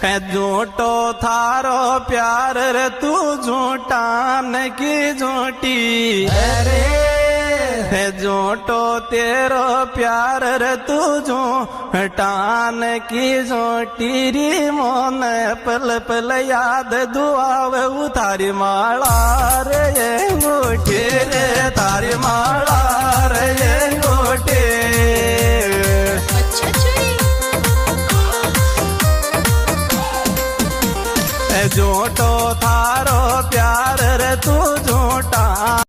है झूठो थारो प्यार रे तू झूठान की झूठी अरे है झूठो तेरो प्यार रे तू झूठान की झूठी री मोन पल पल याद दुआवे उतारी माला रे ये अंगूठी रे तारी माला रे ये अंगूठी झूठो थारो प्यार रे तू झूठा